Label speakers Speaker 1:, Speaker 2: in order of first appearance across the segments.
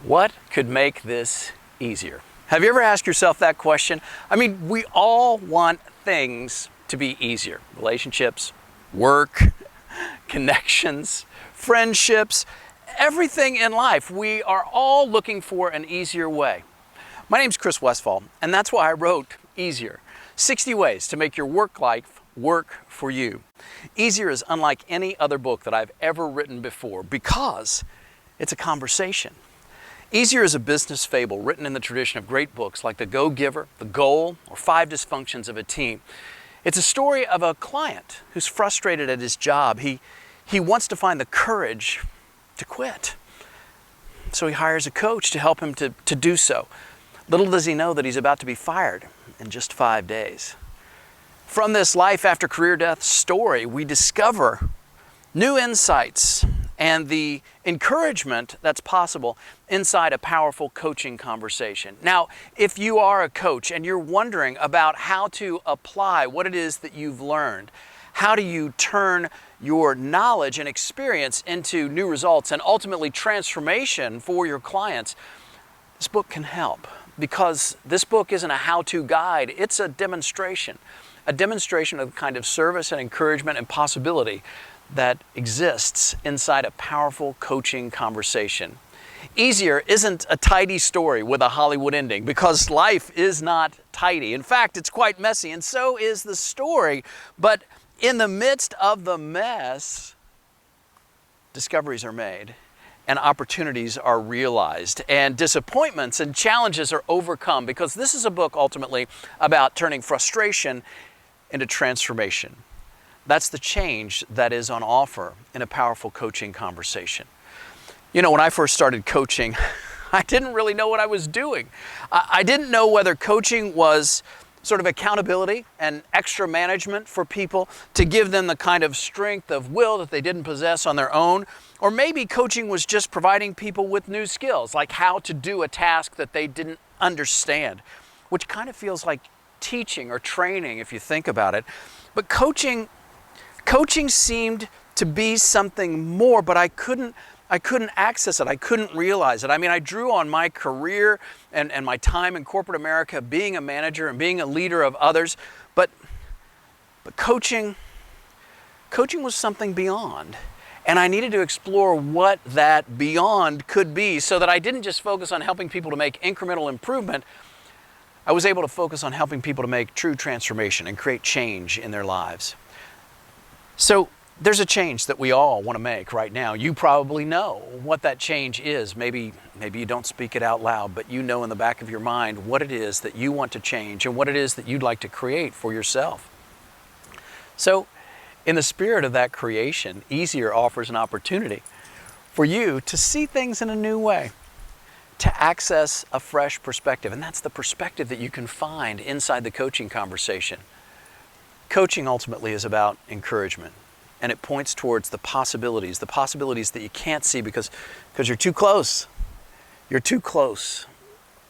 Speaker 1: What could make this easier? Have you ever asked yourself that question? I mean, we all want things to be easier. Relationships, work, connections, friendships, everything in life. We are all looking for an easier way. My name's Chris Westfall, and that's why I wrote Easier. 60 ways to make your work life work for you. Easier is unlike any other book that I've ever written before because it's a conversation. Easier is a business fable written in the tradition of great books like The Go-Giver, The Goal, or 5 Dysfunctions of a Team. It's a story of a client who's frustrated at his job. He wants to find the courage to quit. So he hires a coach to help him to do so. Little does he know that he's about to be fired in just 5 days. From this life after career death story, we discover new insights and the encouragement that's possible inside a powerful coaching conversation. Now, if you are a coach and you're wondering about how to apply what it is that you've learned, how do you turn your knowledge and experience into new results and ultimately transformation for your clients, this book can help, because this book isn't a how-to guide, it's a demonstration of the kind of service and encouragement and possibility that exists inside a powerful coaching conversation. Easier isn't a tidy story with a Hollywood ending, because life is not tidy. In fact, it's quite messy, and so is the story. But in the midst of the mess, discoveries are made, and opportunities are realized, and disappointments and challenges are overcome, because this is a book ultimately about turning frustration into transformation. That's the change that is on offer in a powerful coaching conversation. You know, when I first started coaching, I didn't really know what I was doing. I didn't know whether coaching was sort of accountability and extra management for people to give them the kind of strength of will that they didn't possess on their own, or maybe coaching was just providing people with new skills, like how to do a task that they didn't understand, which kind of feels like teaching or training if you think about it. But coaching seemed to be something more, but I couldn't access it. I couldn't realize it. I mean, I drew on my career and my time in corporate America, being a manager and being a leader of others, but coaching was something beyond. And I needed to explore what that beyond could be, so that I didn't just focus on helping people to make incremental improvement. I was able to focus on helping people to make true transformation and create change in their lives. So there's a change that we all want to make right now. You probably know what that change is. Maybe you don't speak it out loud, but you know in the back of your mind what it is that you want to change and what it is that you'd like to create for yourself. So in the spirit of that creation, Easier offers an opportunity for you to see things in a new way, to access a fresh perspective. And that's the perspective that you can find inside the coaching conversation. Coaching ultimately is about encouragement, and it points towards the possibilities that you can't see because you're too close. You're too close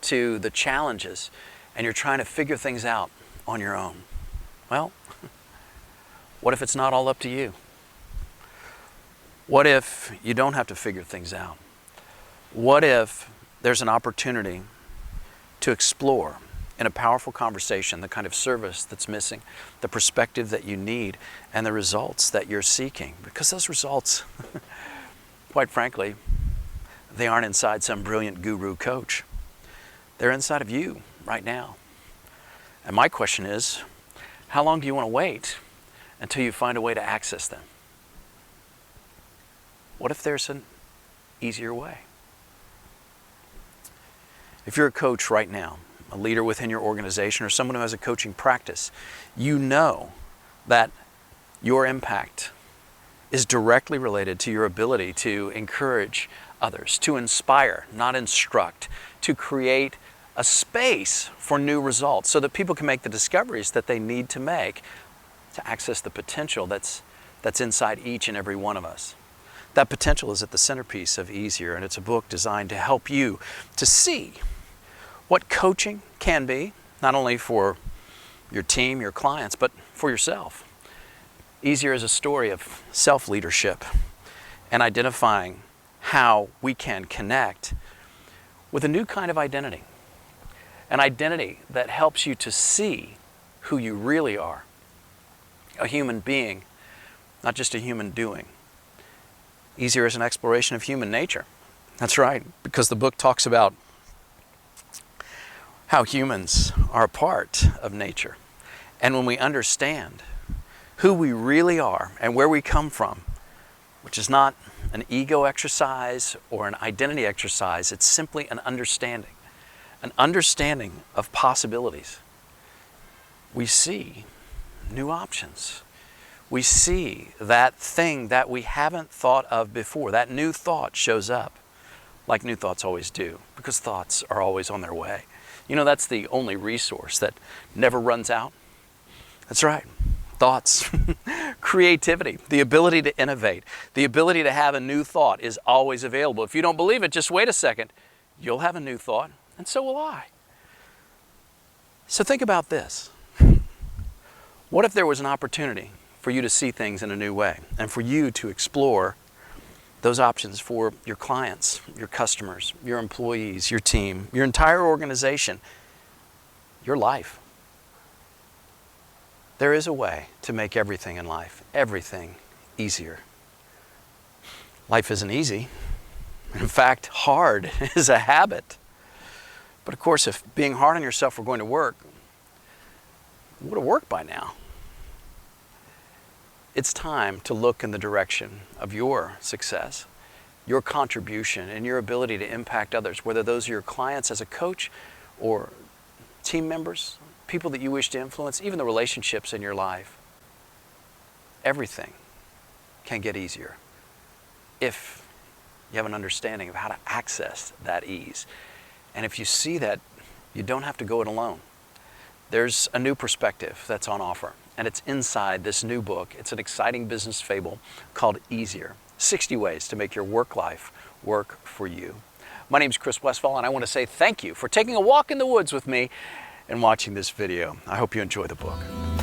Speaker 1: to the challenges, and you're trying to figure things out on your own. Well, what if it's not all up to you? What if you don't have to figure things out? What if there's an opportunity to explore in a powerful conversation the kind of service that's missing, the perspective that you need, and the results that you're seeking? Because those results, quite frankly, they aren't inside some brilliant guru coach. They're inside of you right now. And my question is, how long do you want to wait until you find a way to access them? What if there's an easier way? If you're a coach right now, a leader within your organization, or someone who has a coaching practice, you know that your impact is directly related to your ability to encourage others, to inspire, not instruct, to create a space for new results so that people can make the discoveries that they need to make to access the potential that's inside each and every one of us. That potential is at the centerpiece of Easier, and it's a book designed to help you to see what coaching can be, not only for your team, your clients, but for yourself. Easier is a story of self-leadership and identifying how we can connect with a new kind of identity. An identity that helps you to see who you really are. A human being, not just a human doing. Easier is an exploration of human nature. That's right, because the book talks about how humans are a part of nature. And when we understand who we really are and where we come from, which is not an ego exercise or an identity exercise, it's simply an understanding of possibilities. We see new options. We see that thing that we haven't thought of before. That new thought shows up, like new thoughts always do, because thoughts are always on their way. You know, that's the only resource that never runs out. That's right. Thoughts, creativity, the ability to innovate, the ability to have a new thought is always available. If you don't believe it, just wait a second. You'll have a new thought, and so will I. So think about this. What if there was an opportunity for you to see things in a new way and for you to explore those options for your clients, your customers, your employees, your team, your entire organization, your life? There is a way to make everything in life, everything, easier. Life isn't easy. In fact, hard is a habit. But of course, if being hard on yourself were going to work, it would have worked by now. It's time to look in the direction of your success, your contribution, and your ability to impact others, whether those are your clients as a coach or team members, people that you wish to influence, even the relationships in your life. Everything can get easier if you have an understanding of how to access that ease. And if you see that you don't have to go it alone, there's a new perspective that's on offer. And it's inside this new book. It's an exciting business fable called Easier. 60 Ways to Make Your Work Life Work for You. My name is Chris Westfall, and I want to say thank you for taking a walk in the woods with me and watching this video. I hope you enjoy the book.